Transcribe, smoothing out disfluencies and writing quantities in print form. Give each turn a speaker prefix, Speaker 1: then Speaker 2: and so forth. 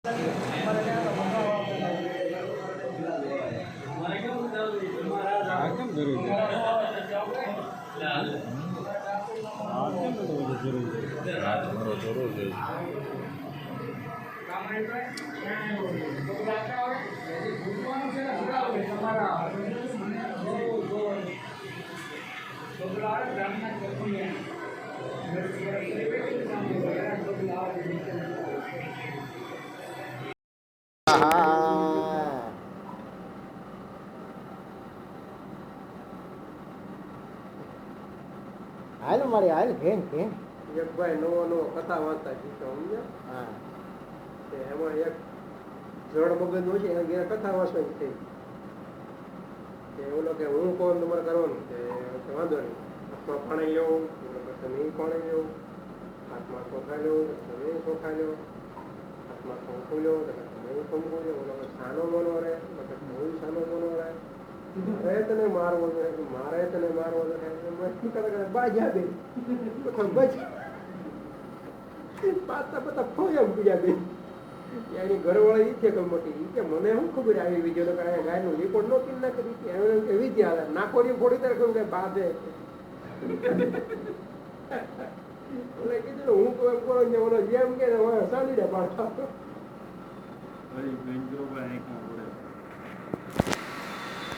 Speaker 1: કેમ જરૂરી છે? તમારો જરૂર છે.
Speaker 2: હાલ મારી હાલ ઘેન ઘેન
Speaker 3: એક ભાઈ નવો નવો કથા વાંચતા શીખો સમજ્યા?
Speaker 2: હા
Speaker 3: એમાં એક જળ મગજ નું છે એને ઘેર કથા વાંચવાની થઈ કે ઓલો કે હું કોણ તમારે કરવાનું કે વાંધો નહીં હાથમાં પાણી લેવું તમે પાણી લેવું હાથમાં ચોખા લેવું તમે ચોખા લેવો હાથમાં શંકુ લેવું તમે શંકુ લેવો ઓલો સાનો મનો રહે હું સાનો મનો રહે મારે તને મારવો જોઈએ મારે તને મારવો જોઈએ બાજા દે પાતા પતા ફોયા બીજા બે એની ઘરવાળી છે કે મોટી કે મને શું ખબર આવી વિજય ગાયનું રિપોર્ટ નો કેમ ના કરી એમ કે વિદ્યા નાખોડી ફોડી તારે કહ્યું કે બાધે ઓલે કીધું હું કોઈ કોણ ને ઓલો જેમ કે સાંડી દે પાડતા